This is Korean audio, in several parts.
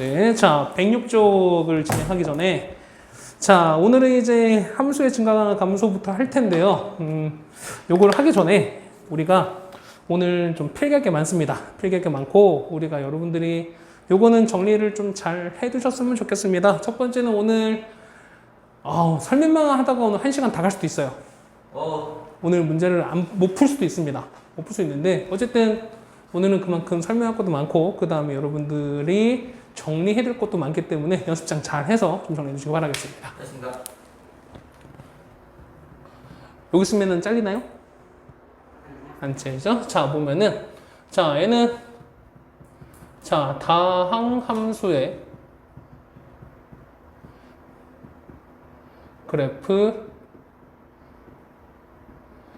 여러분들. 자, 106쪽을 진행하기 전에 자, 오늘은 이제 함수의 증가나 감소부터 할 텐데요. 요걸 하기 전에 우리가 오늘 좀 필기할 게 많습니다. 필기할 게 많고 우리가 여러분들이 요거는 정리를 좀 잘 해두셨으면 좋겠습니다. 첫 번째는 오늘 설명만 하다가 오늘 1시간 다 갈 수도 있어요. 오늘 문제를 못 풀 수도 있습니다. 못 풀 수 있는데 어쨌든 오늘은 그만큼 설명할 것도 많고 그 다음에 여러분들이 정리해야 될 것도 많기 때문에 연습장 잘 해서 좀 정리해 주시기 바라겠습니다. 알겠습니다. 여기 쓰면은 잘리나요? 안 잘리죠? 자, 보면은 자, 얘는 자, 다항 함수의 그래프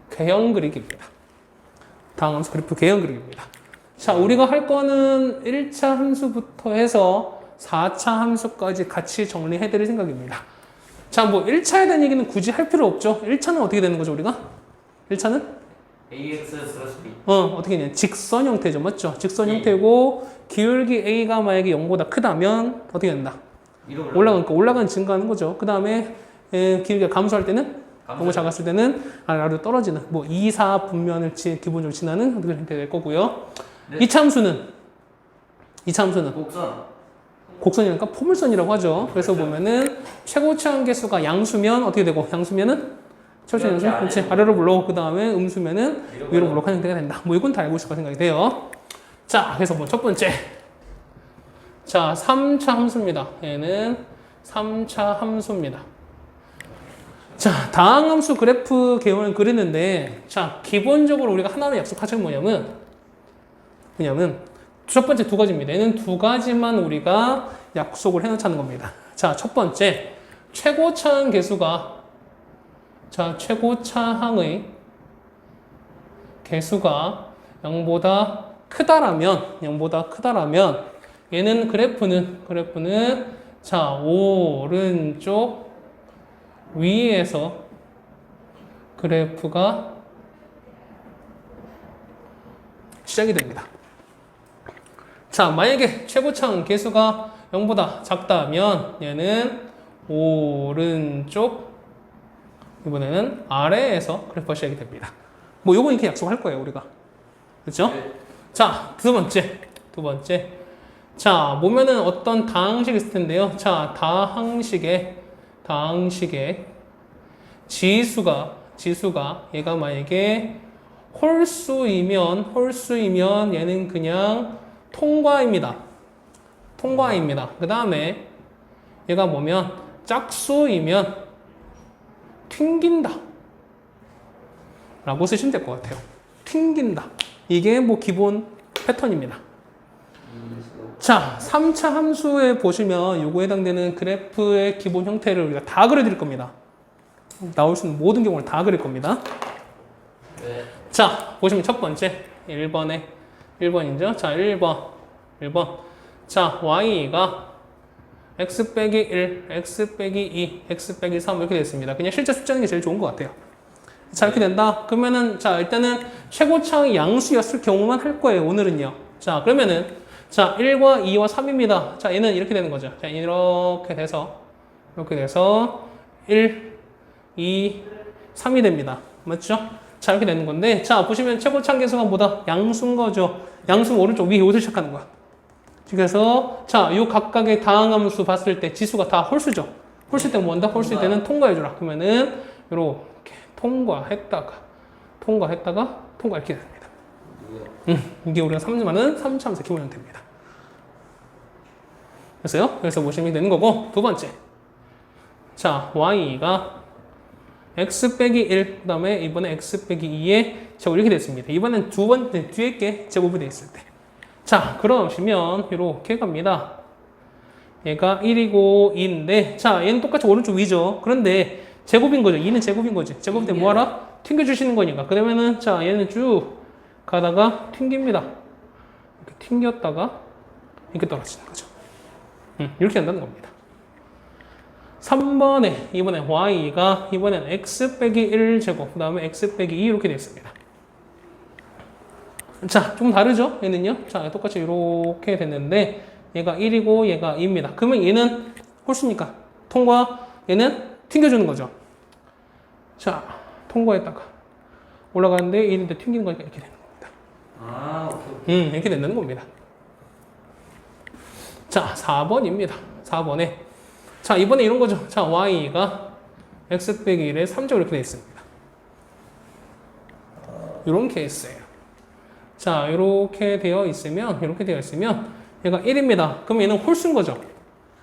개형 그리기입니다. 다항 함수 그래프 개형 그리기입니다. 자, 우리가 할 거는 1차 함수부터 해서 4차 함수까지 같이 정리해 드릴 생각입니다. 자, 뭐 1차에 대한 얘기는 굳이 할 필요 없죠. 1차는 어떻게 되는 거죠, 우리가? 1차는? AX 플러스 B. 어떻게 되냐? 직선 형태죠. 맞죠? 직선 형태고 기울기 A가 만약에 0보다 크다면 어떻게 된다? 올라가니까 올라가는 증가하는 거죠. 그 다음에 기울기가 감소할 때는 너무 작았을 때는 아래로 떨어지는 뭐 2, 4 분면을 기본적으로 지나는 그런 형태가 될 거고요. 네. 2차 함수는 곡선이니까 포물선이라고 하죠. 그래서 보면은 최고차항 계수가 양수면 어떻게 되고 양수면은 최고차항 양수 그렇지 아래로 불러 그 다음에 음수면은 위로 불러 하는 형태가 된다. 뭐 이건 다 알고 있을 거 생각이 돼요. 자, 그래서 뭐 첫 번째 자 3차 함수입니다. 얘는 3차 함수입니다. 자, 다항 함수 그래프 개형을 그리는데 자 기본적으로 우리가 하나는 약속하실 뭐냐면 첫 번째 두 가지입니다. 얘는 두 가지만 우리가 약속을 해놓자는 겁니다. 자, 첫 번째 최고차항 계수가 자 최고차항의 계수가 0보다 크다라면 얘는 그래프는 자 오른쪽 위에서 그래프가 시작이 됩니다. 자, 만약에 최고차항 계수가 0보다 작다면 얘는 오른쪽 이번에는 아래에서 그래프가 시작이 됩니다. 뭐 요건 이렇게 약속할 거예요, 우리가. 그렇죠? 네. 자, 두 번째. 자, 보면은 어떤 다항식이 있을 텐데요. 자, 다항식의 지수가 얘가 만약에 홀수이면 얘는 그냥 통과입니다. 그 다음에 얘가 뭐면 짝수이면 튕긴다 라고 쓰시면 될 것 같아요. 튕긴다. 이게 뭐 기본 패턴입니다. 자, 3차 함수에 보시면 요거에 해당되는 그래프의 기본 형태를 우리가 다 그려드릴 겁니다. 나올 수 있는 모든 경우를 다 그릴 겁니다. 네. 자, 보시면 첫 번째 1번이죠. 자, 1번. 자, y가 x 빼기 1, x 빼기 2, x 빼기 3 이렇게 됐습니다. 그냥 실제 숫자는 게 제일 좋은 것 같아요. 자, 이렇게 된다. 그러면은 자, 일단은 최고차항이 양수였을 경우만 할 거예요. 오늘은요. 자, 그러면은 자, 1과 2와 3입니다. 자, 얘는 이렇게 되는 거죠. 자, 이렇게 돼서 1, 2, 3이 됩니다. 맞죠? 자, 이렇게 되는 건데 자, 보시면 최고차항 계수가 뭐다? 양수인 거죠. 양수는 오른쪽 위에 여기서 시작하는 거야. 그래서 자, 요 각각의 다항 함수 봤을 때 지수가 다 홀수죠. 홀수 때는 뭐한다? 홀수 때는 통과해주라. 그러면은 이렇게 통과했다가 이렇게 됩니다. 이게 우리가 3차 함수 기본 형태입니다. 그래서 보시면 되는 거고 두 번째 자, y가 x 빼기 1 그 다음에 이번에 x 빼기 2의 제곱 이렇게 됐습니다. 이번엔 두 번째 뒤에 게 제곱이 되어 있을 때 자, 그러시면 이렇게 갑니다. 얘가 1이고 2인데 자, 얘는 똑같이 오른쪽 위죠. 그런데 제곱인 거죠. 2는 제곱인 거지. 제곱인데 뭐하라? 튕겨주시는 거니까. 그러면은 자, 얘는 쭉 가다가 튕깁니다. 이렇게 튕겼다가 이렇게 떨어지는 거죠. 이렇게 된다는 겁니다. 3번에 이번에 y가 이번엔 x 빼기 1제곱 그 다음에 x 빼기 2 이렇게 되어 있습니다. 자, 좀 다르죠? 얘는요. 자, 똑같이 이렇게 됐는데 얘가 1이고 얘가 2입니다. 그러면 얘는 홀수니까 통과, 얘는 튕겨주는 거죠. 자, 통과했다가 올라가는데 1인데 튕기는 거니까 이렇게 되는 겁니다. 아, 오케이. 이렇게 된다는 겁니다. 자, 4번입니다. 4번에 자, 이번에 이런 거죠. 자, y가 x 빼기 1에 3제곱 이렇게 되어 있습니다. 이런 케이스예요. 자, 이렇게 되어 있으면 얘가 1입니다. 그럼 얘는 홀수인 거죠.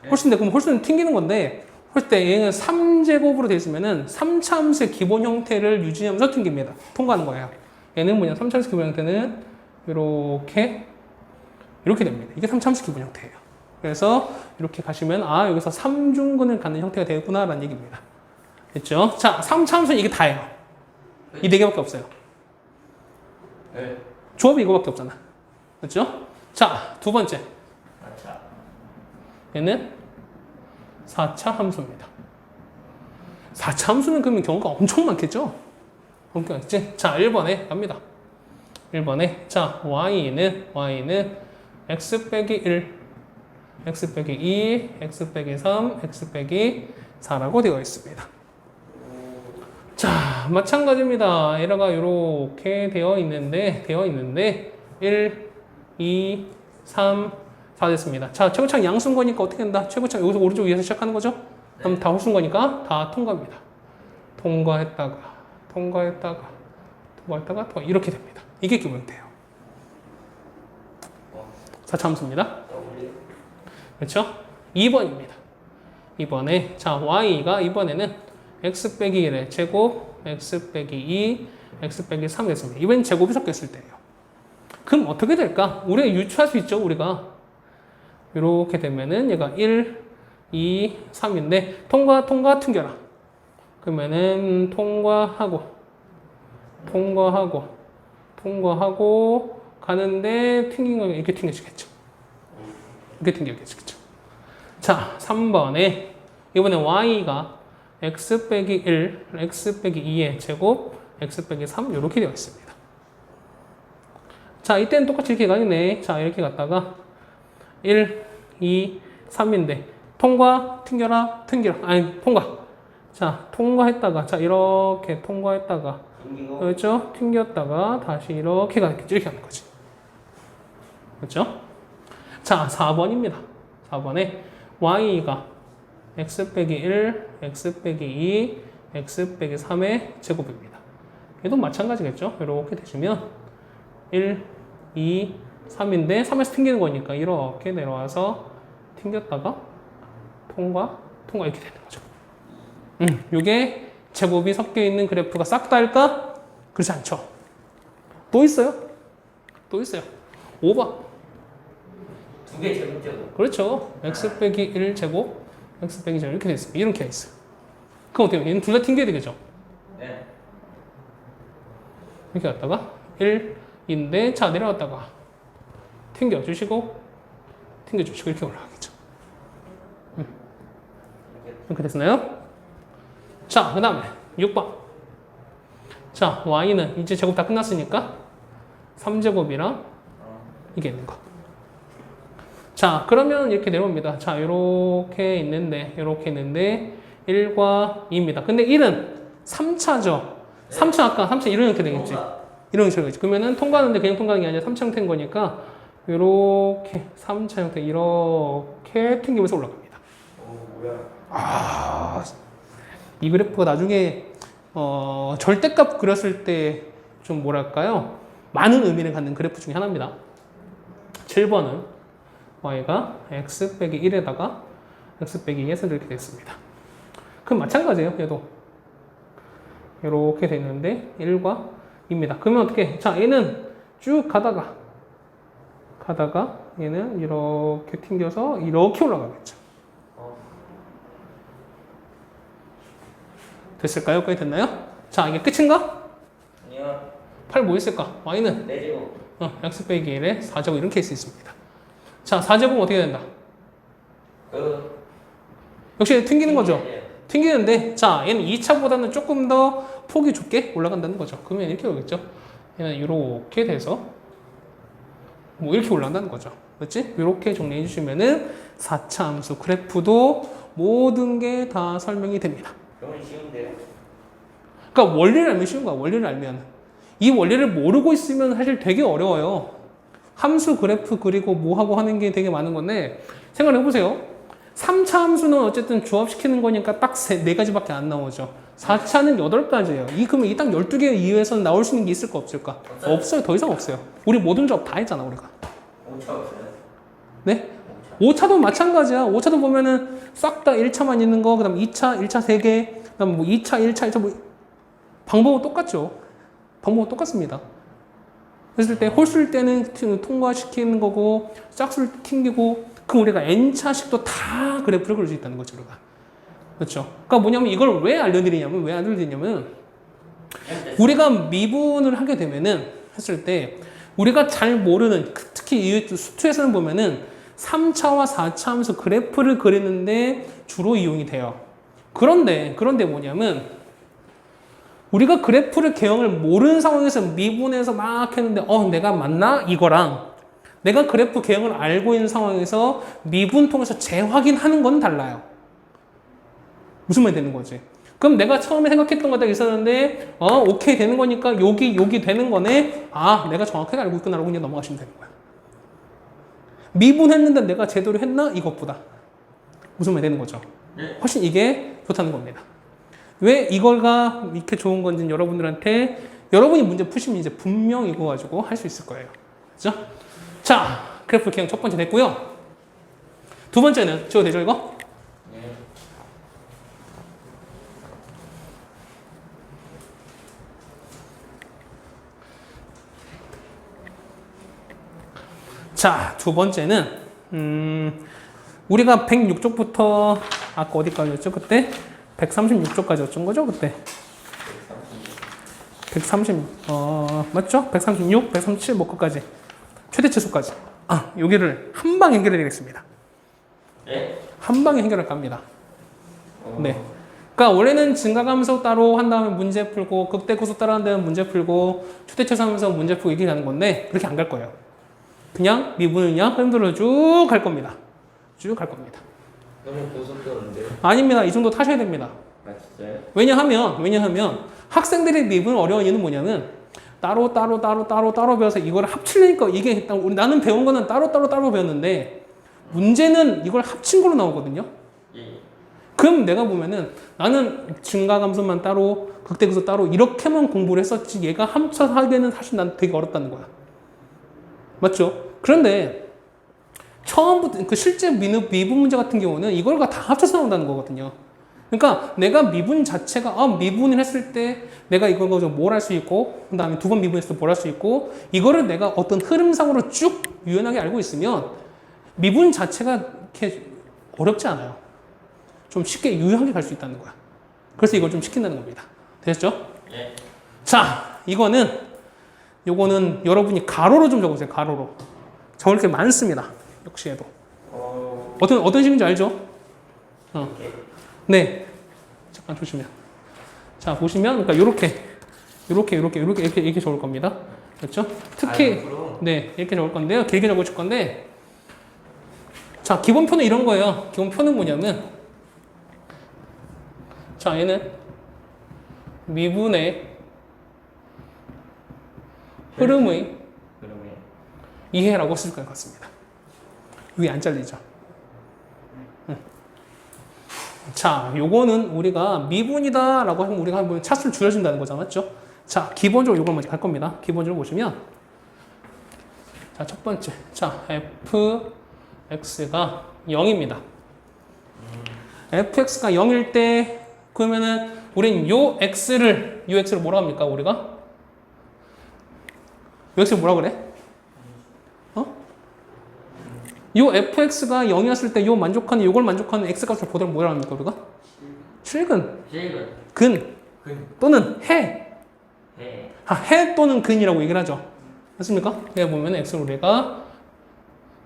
홀수인데 그럼 홀수는 튕기는 건데 홀수 때 얘는 3제곱으로 되어 있으면은 3차 함수의 기본 형태를 유지하면서 튕깁니다. 통과하는 거예요. 얘는 뭐냐? 3차 함수 기본 형태는 이렇게 됩니다. 이게 3차 함수 기본 형태예요. 그래서 이렇게 가시면 아, 여기서 3중근을 갖는 형태가 되겠구나라는 얘기입니다. 됐죠? 자, 3차 함수는 이게 다예요. 이 4개밖에 없어요. 네. 조합이 이거밖에 없잖아. 그렇죠? 자, 두 번째. 아차. 얘는 4차 함수입니다. 4차 함수는 그러면 경우가 엄청 많겠죠? 엄청 많겠지? 자, 1번에 갑니다. 1번에 자, y는 x 빼기 1, x 빼기 2, x 빼기 3, x 빼기 4라고 되어 있습니다. 자, 마찬가지입니다. 에러가 이렇게 되어 있는데 1, 2, 3, 4 됐습니다. 자, 최고창 양수인 거니까 어떻게 된다? 최고창 여기서 오른쪽 위에서 시작하는 거죠? 그럼 다 홀수인 거니까 다 통과입니다. 통과했다가 이렇게 됩니다. 이게 기본형태예요. 4차 함수입니다. 그렇죠? 2번입니다. 2번에 자, y가 이번에는 x 빼기 1의 제곱, x 빼기 2, x 빼기 3 됐습니다. 이번엔 제곱이 섞였을 때예요. 그럼 어떻게 될까? 우리가 유추할 수 있죠, 우리가. 이렇게 되면은 얘가 1, 2, 3인데 통과 튕겨라. 그러면은 통과하고 가는데 튕긴 거 이렇게 튕겨지겠죠. 이렇게 튕겨지겠죠. 자, 3번에 이번에 y가 x 빼기 1, x 빼기 2의 제곱, x 빼기 3 이렇게 되어 있습니다. 자, 이때는 똑같이 이렇게 가겠네. 자, 이렇게 갔다가 1, 2, 3인데 통과, 튕겨라. 아니, 통과. 자, 통과했다가 자, 이렇게 통과했다가 그렇죠? 튕겼다가 다시 이렇게 가겠죠. 이렇게 하는 거지. 그렇죠? 자, 4번입니다. 4번에 y가 x 빼기 1, x 빼기 2, x 빼기 3의 제곱입니다. 얘도 마찬가지겠죠? 이렇게 되시면 1, 2, 3인데 3에서 튕기는 거니까 이렇게 내려와서 튕겼다가 통과 이렇게 되는 거죠. 이게 제곱이 섞여 있는 그래프가 싹 다 할까? 그렇지 않죠. 또 있어요. 5번. 두 개 제곱제곱. 그렇죠. x 빼기 1 제곱, x 빼기 0 이렇게 돼 있습니다. 이런 케이스. 그럼 어떻게 해요? 얘는 둘 다 튕겨야 되겠죠. 네. 이렇게 갔다가 1인데 자, 내려갔다가 튕겨주시고 이렇게 올라가겠죠. 이렇게 됐나요? 자, 그 다음에 6번. 자, y는 이제 제곱 다 끝났으니까 3제곱이랑 이게 있는 거. 자, 그러면 이렇게 내려옵니다. 자, 이렇게 있는데 1과 2입니다. 근데 1은 3차죠. 3차 아까 3차 이런 형태 되겠지. 이런 형태 되겠지. 그러면은 통과하는데 그냥 통과하는 게 아니라 3차 형태인 거니까 이렇게 3차 형태 이렇게 튕기면서 올라갑니다. 아, 이 그래프가 나중에 절대값 그렸을 때 좀 뭐랄까요? 많은 의미를 갖는 그래프 중에 하나입니다. 7번은 y가 x 빼기 1에다가 x 빼기 2에서 이렇게 됐습니다. 그럼 마찬가지예요. 얘도 이렇게 되는데 1과 2입니다. 그러면 어떻게? 자, 얘는 쭉 가다가 얘는 이렇게 튕겨서 이렇게 올라가겠죠. 됐을까요? 여기까지 됐나요? 자, 이게 끝인가? 아니요. 8 뭐 있을까? y는 4제곱. x 빼기 1에 4제곱 이런 케이스 있습니다. 자, 4제곱은 어떻게 된다? 역시 튕기는 거죠. 튕기는데 자, 얘는 2차보다는 조금 더 폭이 좁게 올라간다는 거죠. 그러면 이렇게 오겠죠. 얘는 이렇게 돼서 뭐 이렇게 올라간다는 거죠. 그렇지? 이렇게 정리해 주시면은 4차 함수 그래프도 모든 게 다 설명이 됩니다. 너무 쉬운데요? 그러니까 원리를 알면 쉬운 거야. 원리를 알면. 이 원리를 모르고 있으면 사실 되게 어려워요. 함수 그래프 그리고 뭐 하고 하는 게 되게 많은 건데 생각해 보세요. 3차 함수는 어쨌든 조합시키는 거니까 딱 4가지밖에 안 나오죠. 4차는 8가지예요. 그러면 이 딱 12개 이외에서는 나올 수 있는 게 있을까 없을까? 없어요. 더 이상 없어요. 우리 모든 조합 다 했잖아, 우리가. 5차 없어요? 네? 5차도 마찬가지야. 5차도 보면은 싹 다 1차만 있는 거, 그 다음 2차, 1차 3개, 그 다음 뭐 2차, 1차, 1차 뭐 방법은 똑같죠. 방법은 똑같습니다. 그랬을 때 홀수일 때는 통과시키는 거고 짝수를 튕기고 그럼 우리가 n차식도 다 그래프를 그릴 수 있다는 거죠, 우리가. 그렇죠. 그러니까 뭐냐면 이걸 왜 알려드리냐면 우리가 미분을 하게 되면은 했을 때 우리가 잘 모르는 특히 수투에서는 보면은 3차와 4차 하면서 그래프를 그리는데 주로 이용이 돼요. 그런데 뭐냐면 우리가 그래프를 개형을 모르는 상황에서 미분해서 막 했는데 내가 맞나? 이거랑 내가 그래프 개형을 알고 있는 상황에서 미분 통해서 재확인하는 건 달라요. 무슨 말이 되는 거지? 그럼 내가 처음에 생각했던 거딱 있었는데 오케이 되는 거니까 여기 되는 거네. 내가 정확하게 알고 있구나라고 그냥 넘어가시면 되는 거야. 미분했는데 내가 제대로 했나? 이것보다 무슨 말이 되는 거죠? 훨씬 이게 좋다는 겁니다. 왜 이걸가 이렇게 좋은 건지는 여러분들한테 여러분이 문제 푸시면 이제 분명 이거 가지고 할 수 있을 거예요. 그죠? 자, 그래프 개형 첫 번째 됐고요. 두 번째는 지워도 되죠, 이거? 네. 자, 두 번째는 우리가 106쪽부터 아까 어디까지였죠? 그때 136쪽까지였던 거죠? 그때 130 맞죠? 136, 137 뭐 끝까지 최대치수까지 여기를 한 방에 해결해 드리겠습니다. 네? 한 방에 해결할 겁니다. 네. 그러니까 원래는 증가감소 따로 한 다음에 문제 풀고 극대고수 따로 한 다음에 문제 풀고 최대치수 하면서 문제 풀고 이렇게 가는 건데 그렇게 안 갈 거예요. 그냥 미분을 그냥 흔들어 쭉 갈 겁니다. 쭉 갈 겁니다. 너무 고속도로인데요? 아닙니다. 이 정도 타셔야 됩니다. 진짜요? 왜냐하면 학생들의 미분 어려운 이유는 뭐냐면 따로 배워서 이걸 합치려니까 이게 나는 배운 거는 따로 배웠는데 문제는 이걸 합친 걸로 나오거든요. 예. 그럼 내가 보면은 나는 증가감소만 따로 극대급소 따로 이렇게만 공부를 했었지 얘가 합쳐서 하기에는 사실 난 되게 어렵다는 거야. 맞죠? 그런데 처음부터 그 실제 미분 문제 같은 경우는 이걸 다 합쳐서 나온다는 거거든요. 그러니까 내가 미분 자체가 미분을 했을 때 내가 이걸 가지고 뭘 할 수 있고 그 다음에 두 번 미분했을 때 뭘 할 수 있고 이거를 내가 어떤 흐름상으로 쭉 유연하게 알고 있으면 미분 자체가 이렇게 어렵지 않아요. 좀 쉽게 유연하게 갈 수 있다는 거야. 그래서 이걸 좀 시킨다는 겁니다. 되셨죠? 예. 자, 요거는 여러분이 가로로 좀 적으세요. 가로로. 적을 게 많습니다. 역시에도. 어떤 식인지 알죠? 네. 잠깐 조심해요. 자, 보시면, 그러니까 이렇게 적을 겁니다. 그렇죠? 특히, 네, 이렇게 적을 건데요. 길게 적으실 건데, 자, 기본표는 이런 거예요. 기본표는 뭐냐면, 자, 얘는 미분의 흐름의 이해라고 쓸 것 같습니다. 여기 안 잘리죠? 자, 요거는 우리가 미분이다라고 하면 우리가 한번 차수를 줄여준다는 거죠, 맞죠? 자, 기본적으로 요걸 먼저 갈 겁니다. 기본적으로 보시면, 자, 첫 번째, 자, fx가 0입니다. fx가 0일 때 그러면은 우린 요 x를 뭐라고 합니까, 우리가? 요 x를 뭐라 그래? 요 fx가 0이었을 때 요걸 만족하는 x값을 보도록 뭐라 합니까, 우리가? 실근. 근. 또는 해. 해 또는 근이라고 얘기를 하죠. 맞습니까? 여기 보면 x를 우리가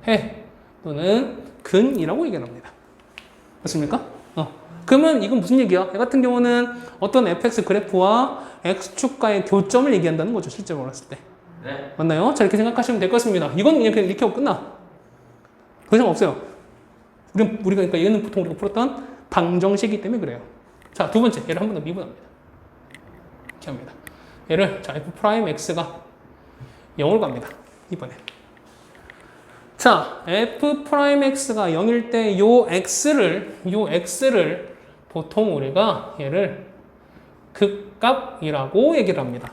해 또는 근이라고 얘기를 합니다. 맞습니까? 그러면 이건 무슨 얘기야? 얘 같은 경우는 어떤 fx 그래프와 x축과의 교점을 얘기한다는 거죠. 실제로 봤을 때. 네. 맞나요? 자, 이렇게 생각하시면 될 것 같습니다. 이건 그냥 이렇게 하고 끝나. 더 이상 없어요. 우리가 그러니까 얘는 보통 우리가 풀었던 방정식이기 때문에 그래요. 자, 두 번째 얘를 한 번 더 미분합니다. 이렇게 합니다. 얘를 자 f 프라임 x가 0으로 갑니다. 이번에. 자, f 프라임 x가 0일 때 요 x를 보통 우리가 얘를 극값이라고 얘기를 합니다.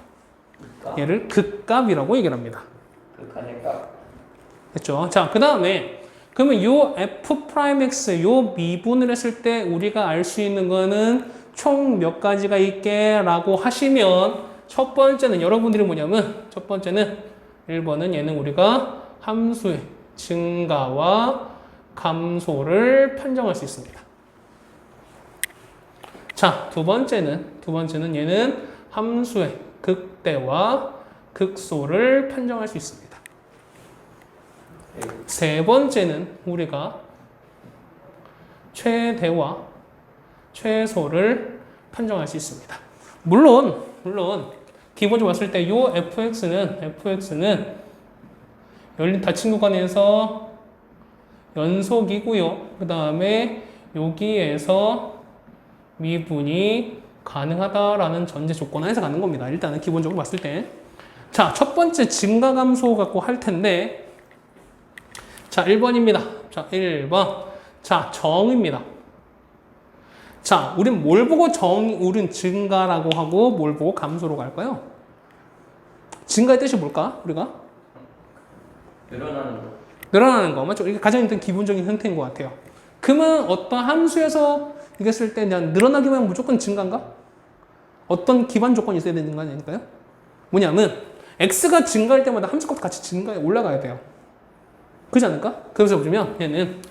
얘를 극값이라고 얘기를 합니다. 극한의 값. 됐죠? 자, 그 다음에 그러면 요 f 프라임 x 요 미분을 했을 때 우리가 알 수 있는 거는 총 몇 가지가 있게 라고 하시면 첫 번째는 여러분들이 뭐냐면 첫 번째는 1번은 얘는 우리가 함수의 증가와 감소를 판정할 수 있습니다. 자, 두 번째는 얘는 함수의 극대와 극소를 판정할 수 있습니다. 세 번째는 우리가 최대와 최소를 판정할 수 있습니다. 물론 기본적으로 봤을 때 요 fx는 열린 닫힌 구간에서 연속이고요. 그 다음에 여기에서 미분이 가능하다라는 전제 조건 하에서 가는 겁니다. 일단은 기본적으로 봤을 때. 자, 첫 번째 증가 감소 갖고 할 텐데 자, 1번입니다. 자, 1번. 자, 정입니다. 자, 우린 뭘 보고 우린 증가라고 하고 뭘 보고 감소로 갈까요? 증가의 뜻이 뭘까? 우리가? 늘어나는 거. 늘어나는 거. 맞죠? 이게 가장 일단 기본적인 형태인 것 같아요. 그러면 어떤 함수에서 이게 쓸 때 그냥 늘어나기만 하면 무조건 증가인가? 어떤 기반 조건이 있어야 되는 거 아닐까요? 뭐냐면 x가 증가할 때마다 함수값도 같이 증가해 올라가야 돼요. 그렇지 않을까? 그래서 보시면 얘는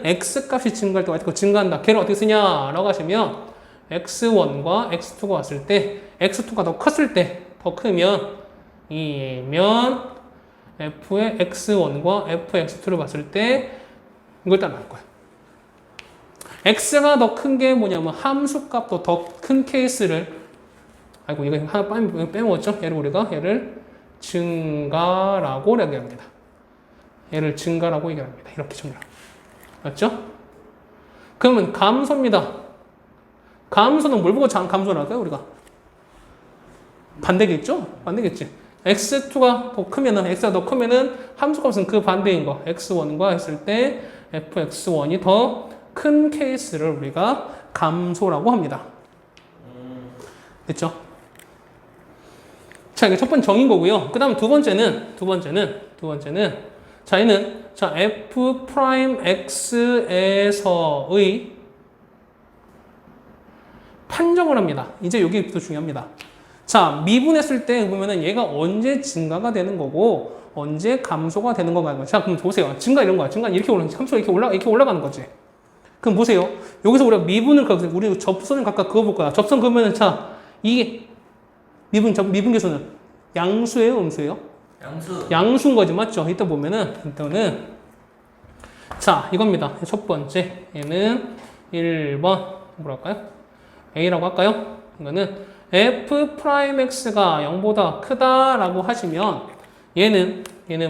x 값이 증가할 때 어떻게 증가한다. 걔를 어떻게 쓰냐라고 하시면 x1과 x2가 왔을 때 x2가 더 컸을 때 더 크면 이면 f의 x1과 fx2를 봤을 때 이걸 따라 나올 거야. x가 더 큰 게 뭐냐면 함수 값도 더 큰 케이스를 아이고 이거 하나 빼먹었죠? 얘를 증가라고 얘기합니다. 얘를 증가라고 얘기합니다. 이렇게 정리하고. 맞죠? 그러면 감소입니다. 감소는 뭘 보고 감소를 할까요, 우리가? 반대겠죠? 반대겠지. x2가 더 크면은, x가 더 크면은 함수값은 그 반대인 거. x1과 했을 때 fx1이 더 큰 케이스를 우리가 감소라고 합니다. 됐죠? 자, 이게 첫 번째 정인 거고요. 그 다음 두 번째는 자, 얘는 자, f 프라임 x에서의 판정을 합니다. 이제 여기부터 중요합니다. 자, 미분했을 때 보면은 얘가 언제 증가가 되는 거고 언제 감소가 되는 건가. 자, 그럼 보세요. 증가 이런 거야. 증가 이렇게 함수가 이렇게 올라가는 거지. 그럼 보세요. 여기서 우리가 미분을 우리 접선을 각각 그어 볼 거야. 접선 그러면은 자, 이게 미분 계수는 양수예요, 음수예요? 양수인 거지, 맞죠? 이따 보면은 일단은 자, 이겁니다. 첫 번째 얘는 1번 뭐랄까요? A라고 할까요? 이거는 f 프라임 x가 0보다 크다라고 하시면 얘는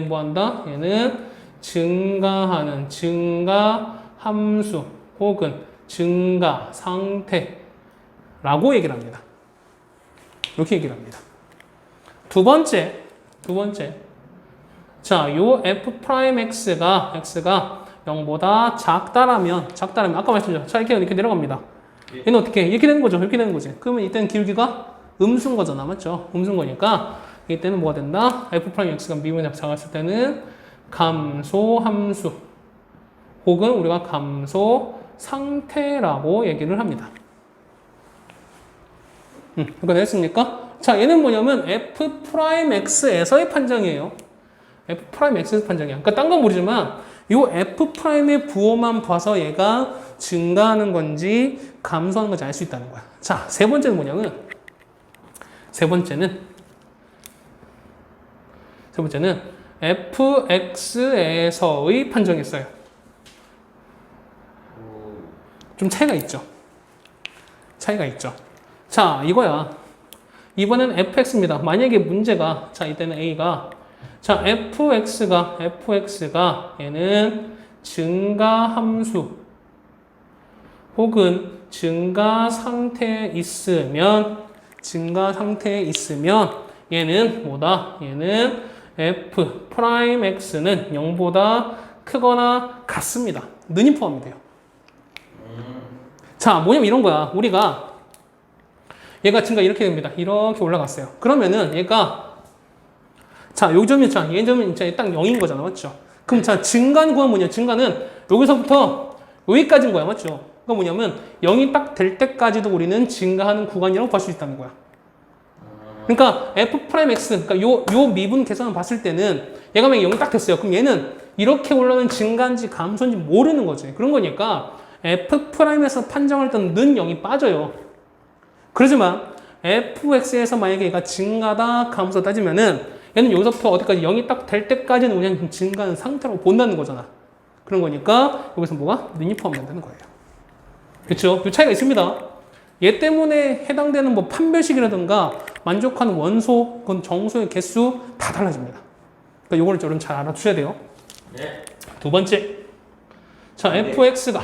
뭐 한다? 얘는 증가하는 증가 함수 혹은 증가 상태라고 얘기를 합니다. 이렇게 얘기를 합니다. 두 번째. 자, 요 f 프라임 x가 0보다 작다라면 아까 말씀드렸죠. 자, 이렇게 내려갑니다. 얘는 어떻게? 이렇게 되는 거죠. 이렇게 되는 거지. 그러면 이때는 기울기가 음수인 거잖아. 맞죠? 음수인 거니까 이때는 뭐가 된다? f 프라임 x가 미분이 작았을 때는 감소 함수 혹은 우리가 감소 상태라고 얘기를 합니다. 이거 됐습니까? 자, 얘는 뭐냐면 f 프라임 x에서의 판정이에요. f 프라임 x에서 판정이야. 그러니까 딴 건 모르지만 요 f 프라임의 부호만 봐서 얘가 증가하는 건지 감소하는 건지 알 수 있다는 거야. 자, 세 번째는 뭐냐면 세 번째는 fx에서의 판정이었어요. 좀 차이가 있죠. 자, 이거야. 이번엔 fx입니다. 만약에 문제가 자, 이때는 a가 자, fx가 얘는 증가함수 혹은 증가 상태에 있으면 얘는 뭐다? 얘는 f 프라임 x는 0보다 크거나 같습니다. 는이 포함이 돼요. 자, 뭐냐면 이런 거야. 우리가 얘가 증가 이렇게 됩니다. 이렇게 올라갔어요. 그러면은 얘가 자, 요 점이 자, 얘 점이 진짜 딱 0인 거잖아. 맞죠? 그럼 자, 증가는 구하면 뭐냐? 증가는 여기서부터 여기까지인 거야. 맞죠? 그러니까 뭐냐면 0이 딱 될 때까지도 우리는 증가하는 구간이라고 볼 수 있다는 거야. 그러니까 f'(x) 그러니까 요 미분 계산을 봤을 때는 얘가 만약에 0이 딱 됐어요. 그럼 얘는 이렇게 올라오는 증가인지 감소인지 모르는 거지. 그런 거니까 f'에서 판정할 때는 는 0이 빠져요. 그러지만 fx에서 만약에 얘가 증가다 감소 따지면은 얘는 여기서부터 어디까지 0이 딱 될 때까지는 그냥 증가하는 상태라고 본다는 거잖아. 그런 거니까 여기서 뭐가? 는이 포함된다는 거예요. 그렇죠? 이 차이가 있습니다. 얘 때문에 해당되는 뭐 판별식이라든가 만족하는 원소, 그건 정수의 개수 다 달라집니다. 그러니까 요거를 좀 잘 알아두셔야 돼요. 네. 두 번째. 자, fx가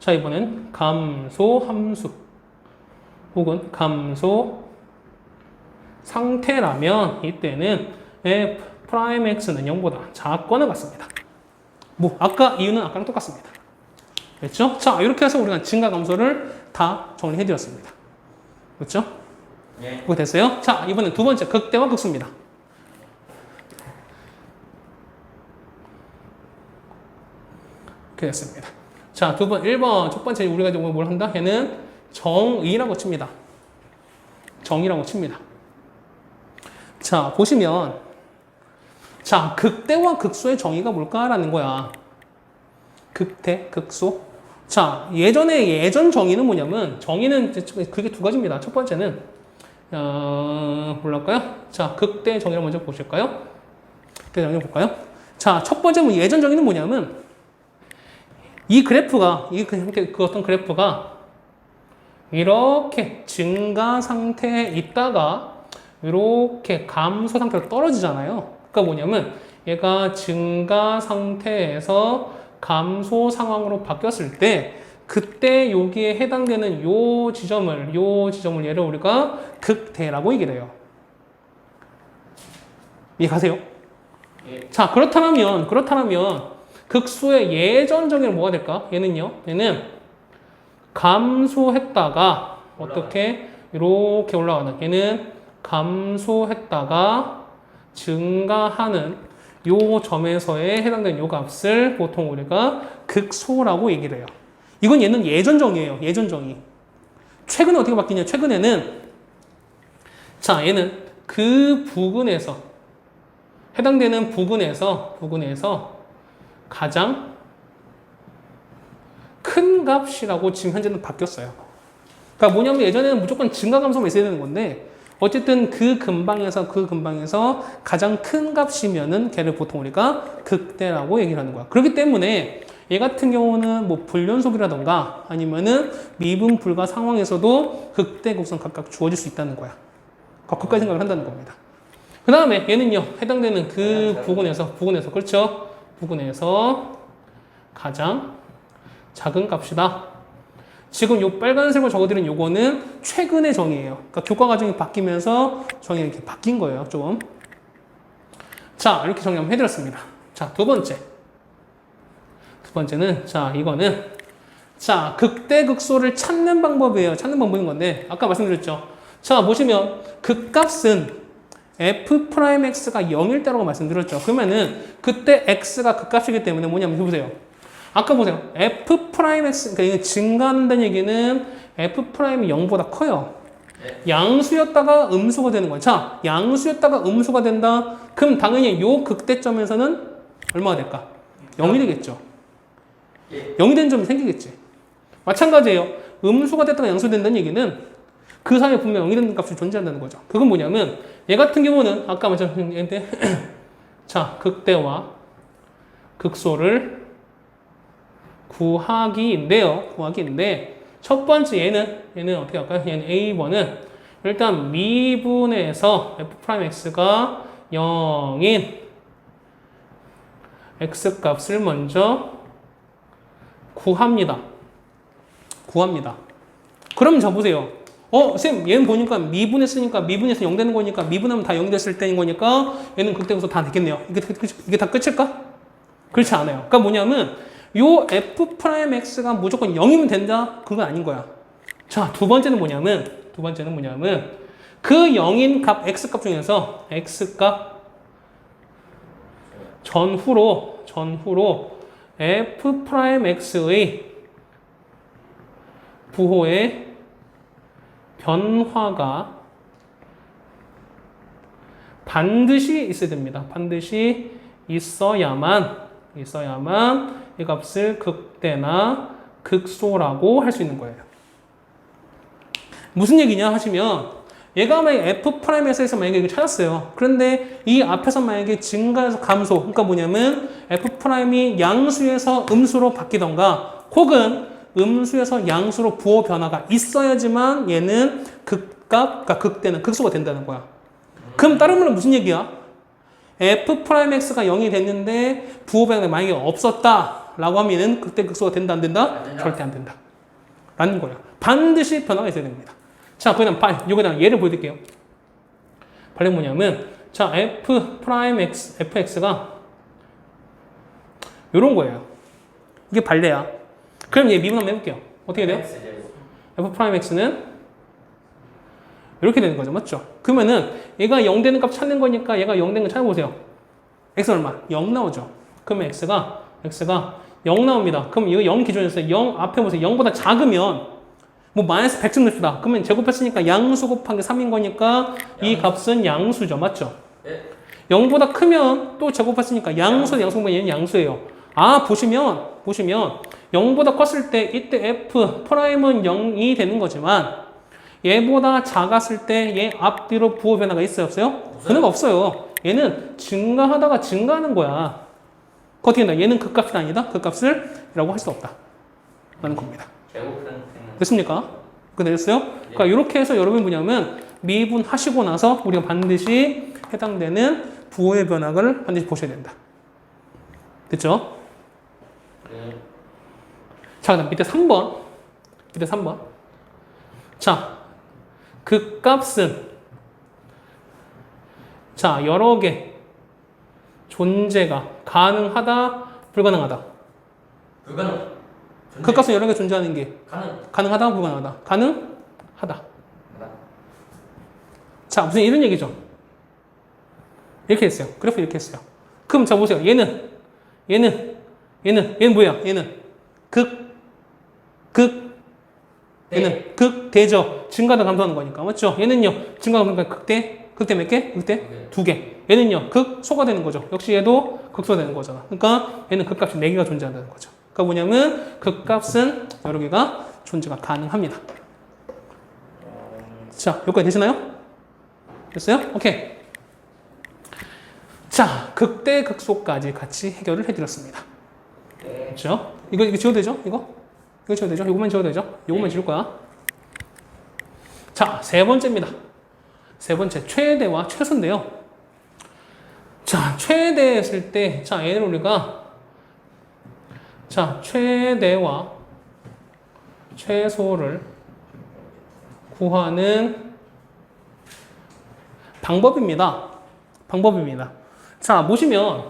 자, 이번엔 감소함수 혹은 감소 상태라면 이때는 f'x는 0보다 작거나 같습니다. 뭐 아까 이유는 아까랑 똑같습니다. 그렇죠? 자, 이렇게 해서 우리가 증가 감소를 다 정리해 드렸습니다. 그렇죠? 네. 이거 됐어요? 자, 이번엔 두 번째 극대와 극소입니다. 이렇게 됐습니다. 자, 1번 첫 번째 우리가 뭘 한다? 얘는 정의라고 칩니다. 정의라고 칩니다. 자, 보시면 자, 극대와 극소의 정의가 뭘까라는 거야. 극대, 극소. 자, 예전 정의는 뭐냐면 정의는 그게 두 가지입니다. 첫 번째는 뭘까요? 자, 극대 정의를 먼저 보실까요? 극대 정의 볼까요? 자, 첫 번째 예전 정의는 뭐냐면 이 그래프가 그 어떤 그래프가 이렇게 증가 상태에 있다가 이렇게 감소 상태로 떨어지잖아요. 그러니까 뭐냐면 얘가 증가 상태에서 감소 상황으로 바뀌었을 때 그때 여기에 해당되는 요 지점을 얘를 우리가 극대라고 얘기를 해요. 이해가세요? 예. 자, 그렇다면 극소의 예전 정의는 뭐가 될까? 얘는 감소했다가 어떻게 이렇게 올라가는 얘는 감소했다가 증가하는 요 점에서의 해당되는 요 값을 보통 우리가 극소라고 얘기를 해요. 이건 얘는 예전 정의예요. 예전 정의. 최근에 어떻게 바뀌냐? 최근에는 자, 얘는 그 부근에서 해당되는 부근에서 가장 큰 값이라고 지금 현재는 바뀌었어요. 그러니까 뭐냐면 예전에는 무조건 증가 감소만 있어야 되는 건데 어쨌든 그 근방에서 가장 큰 값이면은 걔를 보통 우리가 극대라고 얘기를 하는 거야. 그렇기 때문에 얘 같은 경우는 뭐 불연속이라던가 아니면은 미분 불가 상황에서도 극대 극소는 각각 주어질 수 있다는 거야. 거기까지 생각을 한다는 겁니다. 그 다음에 얘는요, 해당되는 그 부근에서 그렇죠? 부근에서 가장 작은 값이다. 지금 요 빨간색으로 적어드린 요거는 최근의 정의예요. 그러니까 교과 과정이 바뀌면서 정의가 이렇게 바뀐 거예요, 좀. 자, 이렇게 정리 한번 해드렸습니다. 자, 두 번째는, 자, 이거는, 자, 극대, 극소를 찾는 방법이에요. 찾는 방법인 건데, 아까 말씀드렸죠. 자, 보시면, 극값은 f'x가 0일 때라고 말씀드렸죠. 그러면은, 그때 x가 극값이기 때문에 뭐냐면, 보세요. 아까 보세요. f'x, 그러니까 이게 증가한다는 얘기는 f'이 0보다 커요. 양수였다가 음수가 되는 거야. 자, 양수였다가 음수가 된다. 그럼 당연히 요 극대점에서는 얼마가 될까? 0이 되겠죠. 0이 되는 점이 생기겠지. 마찬가지예요. 음수가 됐다가 양수가 된다는 얘기는 그 사이에 분명 0이 되는 값이 존재한다는 거죠. 그건 뭐냐면 얘 같은 경우는 아까 말씀드린 자, 극대와 극소를 구하기인데 첫 번째 얘는 어떻게 할까요? 얘는 A번은 일단 미분에서 f'x가 0인 x 값을 먼저 구합니다. 그럼 저 보세요. 쌤, 얘는 보니까 미분했으니까 미분해서 0 되는 거니까 미분하면 다 0 됐을 때인 거니까 얘는 극대에서 다 되겠네요. 이게 다 끝일까? 그렇지 않아요. 그러니까 뭐냐면 요 f'x가 무조건 0이면 된다? 그건 아닌 거야. 자, 두 번째는 뭐냐면 그 0인 값 x값 중에서 x값 전후로 f'x의 부호의 변화가 반드시 있어야 됩니다. 반드시 있어야만 이 값을 극대나 극소라고 할 수 있는 거예요. 무슨 얘기냐 하시면 얘가 만약에 f'에서 만약에 이거 찾았어요. 그런데 이 앞에서 만약에 증가해서 감소, 그러니까 뭐냐면 f'이 양수에서 음수로 바뀌던가 혹은 음수에서 양수로 부호 변화가 있어야지만 얘는 그러니까 극대는 극소가 된다는 거야. 그럼 다른 말은 무슨 얘기야? f'x가 0이 됐는데 부호 변화가 만약에 없었다라고 하면 얘는 극대 극소가 된다 안 된다? 절대 안 된다. 라는 거야. 반드시 변화가 있어야 됩니다. 자, 그다음 여기다 예를 보여드릴게요. 발령 뭐냐면 자, fx가 요런 거예요. 이게 발레야. 그럼 얘 미분 한번 해볼게요. 어떻게 돼요? f'x는 이렇게 되는 거죠. 맞죠? 그러면은 얘가 0 되는 값 찾는 거니까 얘가 0 되는 거 찾아보세요. x 얼마? 0 나오죠. 그러면 x가 0 나옵니다. 그럼 이거 0 기준에서 0 앞에 보세요. 0보다 작으면 뭐 마이너스 100점 냅시다. 그러면 제곱했으니까 양수 곱하기 3인 거니까 이 값은 양수죠. 맞죠? 네. 0보다 크면 또 제곱했으니까 양수 보면 얘는 양수예요. 아, 보시면 0보다 컸을 때 이때 f'은 0이 되는 거지만 얘보다 작았을 때 얘 앞뒤로 부호 변화가 있어요? 없어요? 변화가 없어요. 얘는 증가하다가 증가하는 거야. 어떻게 된다? 얘는 그 값이 아니다? 그 값을 라고 할 수 없다. 라는 겁니다. 됐습니까? 그 되셨어요? 그러니까 이렇게 해서 여러분이 뭐냐면 미분하시고 나서 우리가 반드시 해당되는 부호의 변화를 반드시 보셔야 된다. 됐죠? 네. 자, 그다음 밑에 3번. 자, 그 값은 자, 여러 개 존재가 가능하다, 불가능하다. 그 값은 여러 개 존재하는 게 가능하다, 불가능하다. 가능하다. 자, 무슨 이런 얘기죠. 이렇게 했어요. 그래프 이렇게 했어요. 그럼 자 보세요. 얘는 뭐야? 얘는 얘는 극대죠. 증가도 감소하는 거니까. 맞죠? 얘는요. 증가가 감소하니까 극대 몇 개? 극대 2개. 얘는요. 극소가 되는 거죠. 역시 얘도 극소가 되는 거잖아. 그러니까 얘는 극값이 4개가 존재한다는 거죠. 그러니까 뭐냐면 극값은 여러 개가 존재가 가능합니다. 자, 여기까지 되시나요? 됐어요? 오케이. 자, 극대 극소까지 같이 해결을 해드렸습니다. 그렇죠? 이거 지워도 되죠? 이거 지워도 되죠? 이것만 지워도 되죠? 이것만 지울 거야. 자, 세 번째입니다. 세 번째, 최대와 최소인데요. 자, 최대 했을 때, 자, 얘를 우리가, 자, 최대와 최소를 구하는 방법입니다. 자, 보시면,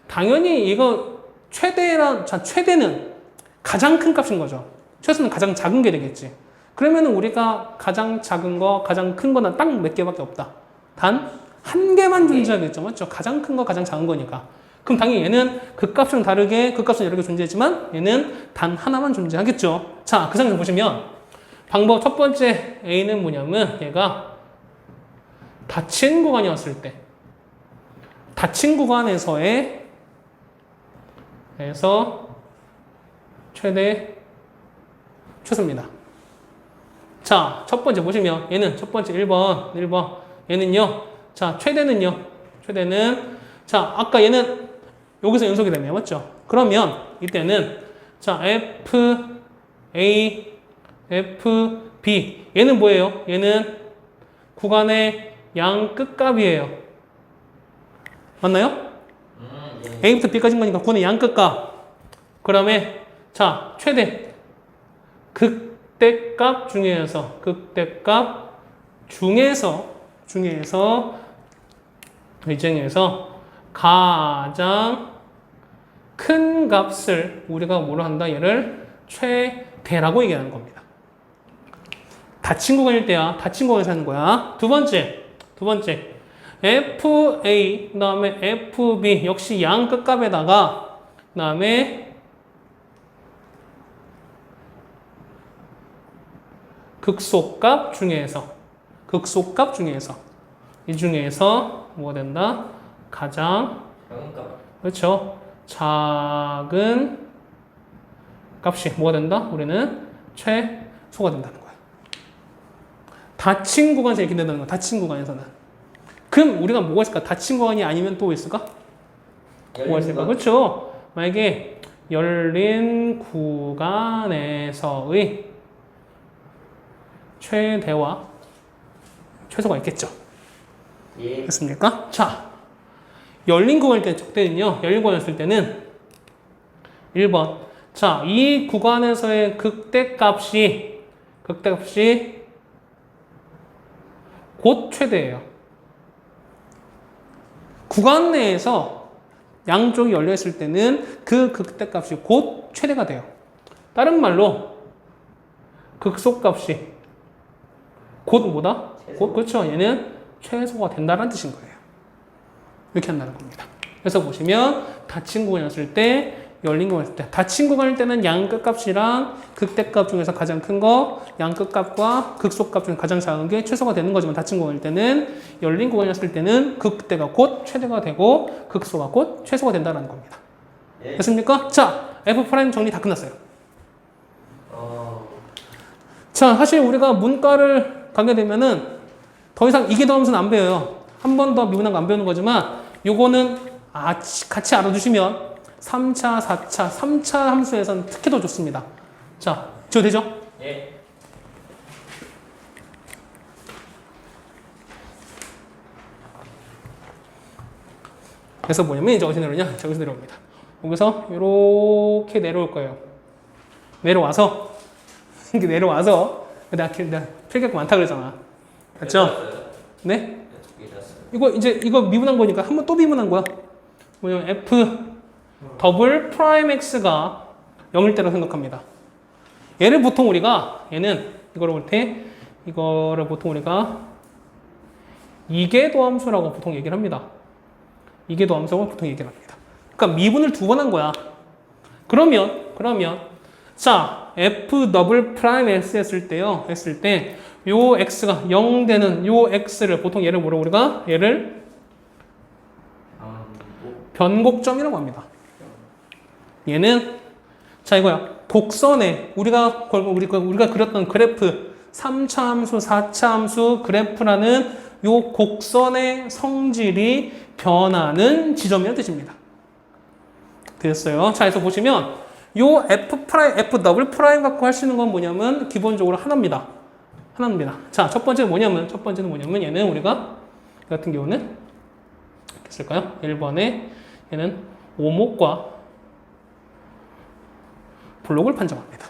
당연히 이거 최대는 가장 큰 값인 거죠. 최소는 가장 작은 게 되겠지. 그러면 우리가 가장 작은 거, 가장 큰 거는 딱 몇 개밖에 없다. 단 한 개만 존재하겠죠. 맞죠? 가장 큰 거, 가장 작은 거니까. 그럼 당연히 얘는 그 값은 다르게, 그 값은 여러 개 존재하지만 얘는 단 하나만 존재하겠죠. 자, 그 상태에서 보시면 방법 첫 번째 A는 뭐냐면 얘가 닫힌 구간이었을 때 닫힌 구간에서의 최대 최소입니다. 자, 첫 번째 보시면 얘는 첫 번째 1번 얘는요. 자, 최대는 자, 아까 얘는 여기서 연속이 되네요. 맞죠? 그러면 이때는 자, F A F B 얘는 뭐예요? 얘는 구간의 양 끝값이에요. 맞나요? A부터 B까지인 거니까 9는 양끝값. 그다음에 자 최대 극대값 중에서 이 중에서 가장 큰 값을 우리가 뭐로 한다? 얘를 최대라고 얘기하는 겁니다. 닫힌 구간일 때야. 닫힌 구간에서 하는 거야. 두 번째 FA 그다음에 FB 역시 양 끝값에다가 그다음에 극소값 중에서 이 중에서 뭐가 된다? 가장 작은 값. 그렇죠. 작은 값이 뭐가 된다? 우리는 최소가 된다는 거야. 닫힌 구간에서 이렇게 된다는 거야. 닫힌 구간에서는. 그럼 우리가 뭐가 있을까? 닫힌 구간이 아니면 또 있을까? 뭐가 있을까? 그렇죠. 만약에 열린 구간에서의 최대와 최소가 있겠죠. 예. 됐습니까? 자, 열린 구간일 때는요. 열린 구간이었을 때는 1번. 자, 이 구간에서의 극대값이 곧 최대예요. 구간 내에서 양쪽이 열려 있을 때는 그 극대값이 곧 최대가 돼요. 다른 말로 극소값이 곧 뭐다? 곧 그렇죠. 얘는 최소가 된다는 뜻인 거예요. 이렇게 한다는 겁니다. 그래서 보시면 닫힌 구간이었을 때, 열린 구간이었을 때, 닫힌 구간일 때는 양 끝값이랑 극대값 중에서 가장 큰 거, 양 끝값과 극소값 중에 가장 작은 게 최소가 되는 거지만 닫힌 구간일 때는, 열린 구간이었을 때는 극대가 곧 최대가 되고 극소가 곧 최소가 된다는 겁니다. 예. 됐습니까? 자, F' 정리 다 끝났어요. 자, 사실 우리가 문과를 가게 되면은 더 이상 이게 더하면서는 안 배워요. 한 번 더 미분한 거 안 배우는 거지만 요거는 같이 알아두시면 3차, 4차, 3차 함수에서는 특히 더 좋습니다. 자, 지워 되죠? 예. 그래서 뭐냐면 이제 어디서 내려오냐? 저기서 내려옵니다. 여기서 이렇게 내려올 거예요. 내려와서 이렇게 내려와서 내가 필기할 거 많다 그랬잖아. 맞죠? 네? 이거 미분한 거니까 한 번 또 미분한 거야. 뭐냐면 F 더블 프라임 X가 0일 때로 생각합니다. 얘를 보통 우리가 이거를 보통 우리가 이계도 함수라고 보통 얘기를 합니다. 이계도 함수라고 보통 얘기를 합니다. 그러니까 미분을 두 번 한 거야. 그러면 자, F 더블 프라임 X 했을 때요. 요 X가 0 되는 요 X를 보통 얘를 뭐라고 우리가 얘를 변곡점이라고 합니다. 얘는 자 이거야. 곡선에 우리가 그렸던 그래프 3차 함수, 4차 함수 그래프라는 요 곡선의 성질이 변하는 지점이라는 뜻입니다. 됐어요. 자, 그래서 보시면 요 F 더블 프라임 갖고 할 수 있는 건 뭐냐면 기본적으로 하나입니다. 자, 첫 번째는 뭐냐면 얘는 우리가 이 같은 경우는 어떻게 쓸까요? 1번에 얘는 오목과 블록을 판정합니다.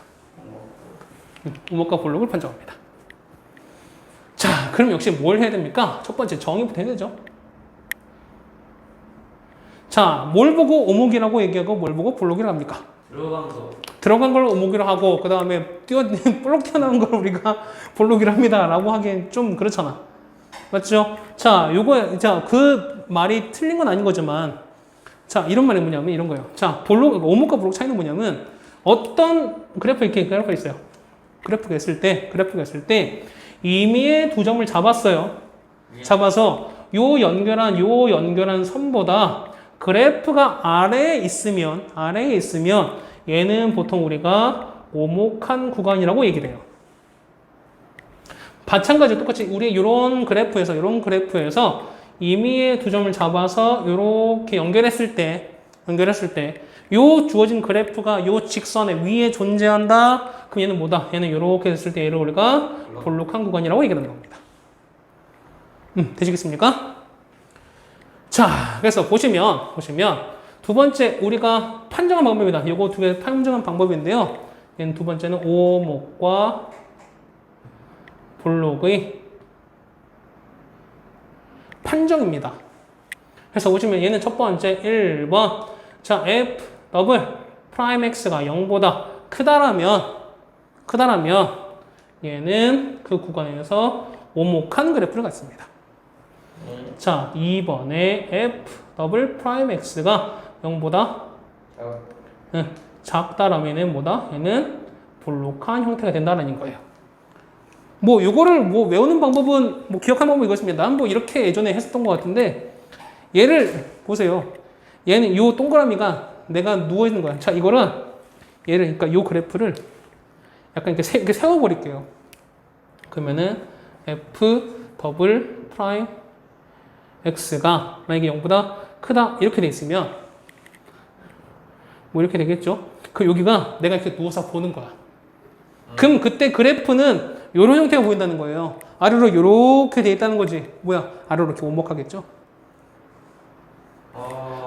오목과 블록을 판정합니다. 자, 그럼 역시 뭘 해야 됩니까? 첫 번째 정의부터 해야 되죠. 자, 뭘 보고 오목이라고 얘기하고 뭘 보고 블록이라고 합니까? 들어간 걸 오목이라고 하고 그 다음에 볼록 튀어나온 걸 우리가 블록이라고 합니다 라고 하기엔 좀 그렇잖아. 맞죠? 자, 그 말이 틀린 건 아닌 거지만 자, 이런 말이 뭐냐면 이런 거예요. 자, 오목과 블록 차이는 뭐냐면 어떤 그래프가 있어요. 그래프가 있을 때 임의의 두 점을 잡았어요. 잡아서 요 연결한 선보다 그래프가 아래에 있으면 얘는 보통 우리가 오목한 구간이라고 얘기를 해요. 마찬가지로 똑같이 우리 이런 그래프에서 임의의 두 점을 잡아서 이렇게 연결했을 때 요 주어진 그래프가 요 직선에 위에 존재한다. 그럼 얘는 뭐다? 얘는 이렇게 됐을 때 얘를 우리가 볼록한 구간이라고 얘기하는 겁니다. 되시겠습니까? 자, 그래서 보시면 두 번째 우리가 판정한 방법입니다. 이거 두 개 판정한 방법인데요. 얘는 두 번째는 오목과 블록의 판정입니다. 그래서 보시면 얘는 첫 번째 1번 자 f 더블 프라임 x가 0보다 크다라면 얘는 그 구간에서 오목한 그래프를 갖습니다. 자 2번에 f 더블 프라임 x가 0보다 작다라면 얘는 뭐다? 얘는 볼록한 형태가 된다는 거예요. 뭐 요거를 뭐 외우는 방법은 뭐 기억하는 방법이 이것입니다. 난 뭐 이렇게 예전에 했었던 것 같은데 얘를 보세요. 얘는 요 동그라미가 내가 누워 있는 거야. 자 이거는 얘를 그러니까 요 그래프를 약간 이렇게 세워 버릴게요. 그러면은 f 더블 프라임 x가 만약에 0보다 크다 이렇게 돼 있으면 뭐 이렇게 되겠죠? 그 여기가 내가 이렇게 누워서 보는 거야. 그럼 그때 그래프는 이런 형태가 보인다는 거예요. 아래로 이렇게 돼 있다는 거지. 뭐야? 아래로 이렇게 오목하겠죠?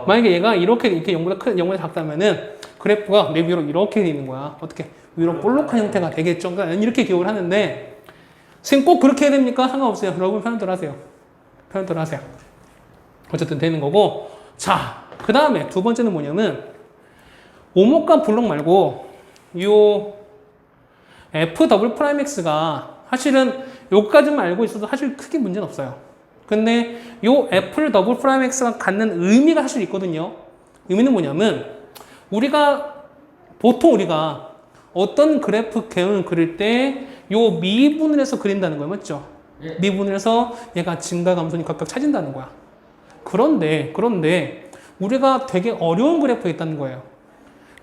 만약에 얘가 이렇게 0보다 작다면은 그래프가 내 위로 이렇게 돼 있는 거야. 어떻게? 위로 볼록한 형태가 되겠죠? 그러니까 이렇게 기억을 하는데 선생님 꼭 그렇게 해야 됩니까? 상관없어요. 여러분 편한대로 하세요. 편한대로 하세요. 어쨌든 되는 거고. 자, 그 다음에 두 번째는 뭐냐면 오목과 블록 말고 요 f 더블 프라임 x가 사실은 요까지만 알고 있어도 사실 크게 문제는 없어요. 근데 요 f 더블 프라임 x가 갖는 의미가 사실 있거든요. 의미는 뭐냐면 보통 우리가 어떤 그래프 개형을 그릴 때 요 미분을 해서 그린다는 거예요. 맞죠? 예. 미분을 해서 얘가 증가 감소니 각각 찾은다는 거야. 그런데 우리가 되게 어려운 그래프에 있다는 거예요.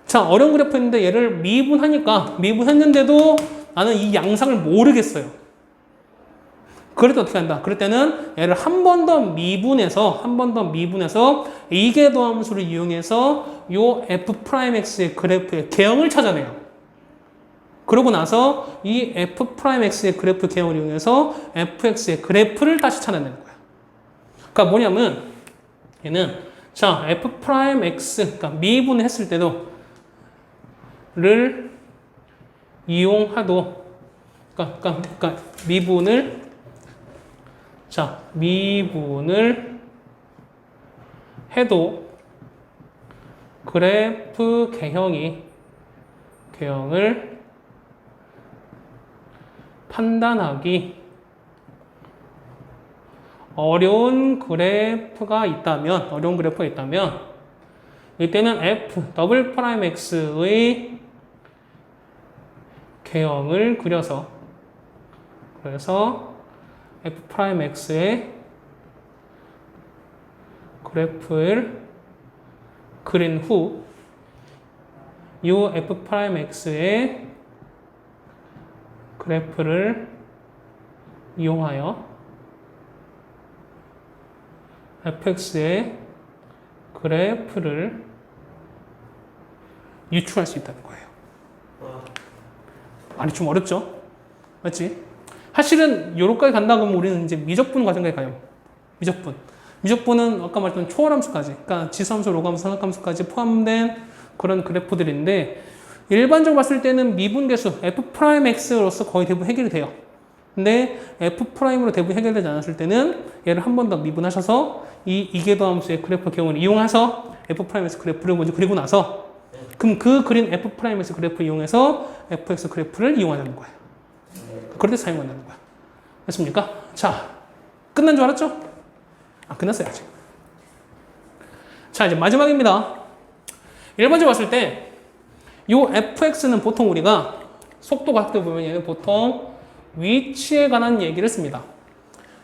자, 어려운 그래프인데 얘를 미분했는데도 나는 이 양상을 모르겠어요. 그럴 때 어떻게 한다? 그럴 때는 얘를 한 번 더 미분해서 이계도함수를 이용해서 요 f'x의 그래프의 개형을 찾아내요. 그러고 나서 이 f'x의 그래프 개형을 이용해서 fx의 그래프를 다시 찾아내는 거야. 그러니까 뭐냐면 얘는 자 f'x 그러니까 미분을 했을 때도 를 이용하도 그러니까 미분을 해도 그래프 개형을 판단하기 어려운 그래프가 있다면 이때는 f 더블 프라임 x의 개형을 그래서 f 프라임 x의 그래프를 그린 후 이 f 프라임 x의 그래프를 이용하여 fx의 그래프를 유추할 수 있다는 거예요. 아니 좀 어렵죠? 맞지? 사실은 요렇게까지 간다 그러면 우리는 이제 미적분 과정까지 가요. 미적분은 아까 말했던 초월함수까지, 그러니까 지수함수, 로그함수, 삼각함수까지 포함된 그런 그래프들인데 일반적으로 봤을 때는 미분계수 f'x로서 거의 대부분 해결이 돼요. 근데 f'으로 대부분 해결되지 않았을 때는 얘를 한 번 더 미분하셔서 이 이계도함수의 그래프 개형을 이용해서 f'x 그래프를 먼저 그리고 나서 그럼 그 그린 f'x 그래프 이용해서 fx 그래프를 이용하자는 거예요. 그럴 때 사용한다는 거야. 됐습니까? 자, 끝난 줄 알았죠? 끝났어요, 아직. 자, 이제 마지막입니다. 일반적으로 봤을 때, 요 fx는 보통 우리가 속도 같은 거 보면 얘는 보통 위치에 관한 얘기를 씁니다.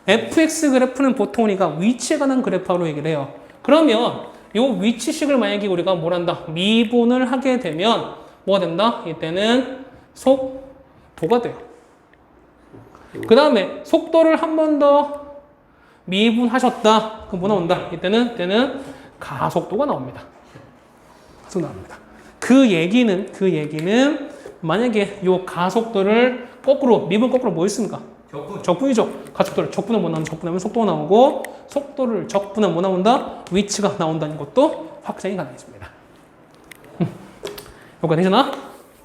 fx 그래프는 보통 우리가 위치에 관한 그래프로 얘기를 해요. 그러면 요 위치식을 만약에 우리가 뭘 한다? 미분을 하게 되면 뭐가 된다? 이때는 속도가 돼요. 그 다음에 속도를 한 번 더 미분하셨다. 그럼 뭐 나온다? 이때는 가속도가 나옵니다. 가속도 나옵니다. 그 얘기는 만약에 요 가속도를 미분 거꾸로 뭐 있습니까? 적분이죠. 가속도를 적분하면 뭐 나오면 적분하면 속도가 나오고 속도를 적분하면 뭐 나온다? 위치가 나온다는 것도 확장이 가능해집니다. 여기가 되잖아?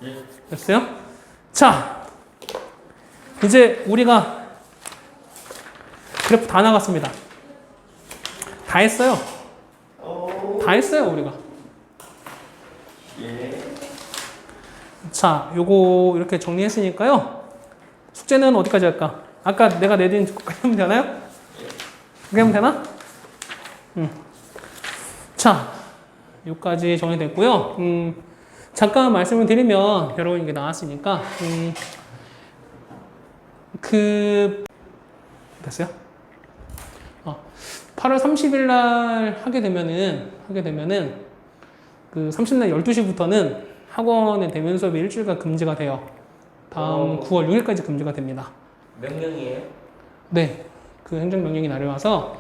예. 됐어요? 자, 이제 우리가 그래프 다 나갔습니다. 다 했어요. 다 했어요, 우리가. 예. 자, 요거 이렇게 정리했으니까요. 숙제는 어디까지 할까? 아까 내가 내드린 거까지 하면 되나요? 그렇게 하면 되나? 자, 여기까지 정리됐고요. 잠깐 말씀을 드리면 여러분 이게 나왔으니까 됐어요? 8월 30일 날 하게 되면은 그 30일 12시부터는 학원의 대면 수업이 일주일간 금지가 돼요. 다음 9월 6일까지 금지가 됩니다. 명령이에요? 네, 그 행정명령이 내려와서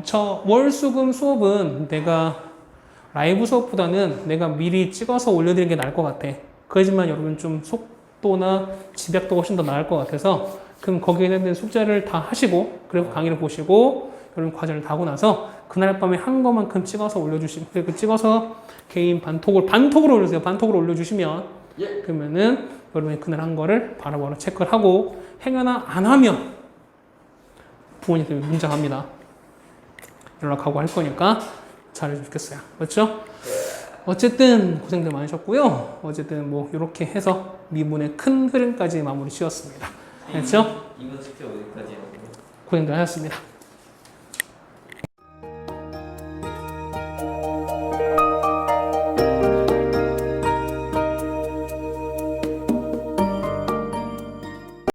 저 월수금 수업은 내가 라이브 수업보다는 내가 미리 찍어서 올려드리는 게 나을 것 같아. 그렇지만 여러분 좀 속도나 집약도가 훨씬 더 나을 것 같아서 그럼 거기에 대한 숙제를 다 하시고 그리고 강의를 보시고 여러분 과제를 다 하고 나서 그날 밤에 한 것만큼 찍어서 올려주시면 그 찍어서 개인 반톡으로 올려주세요. 반톡으로 올려주시면 예. 그러면은 여러분이 그날 한 거를 바로바로 체크를 하고 행여나 안 하면 부모님들 문자합니다. 연락하고 할 거니까 잘해주면 좋겠어요. 그렇죠? 어쨌든 고생들 많으셨고요. 어쨌든 뭐 이렇게 해서 미분의 큰 흐름까지 마무리 지었습니다. 그렇죠? 이번 숙제 어디까지 하고? 고생들 하셨습니다.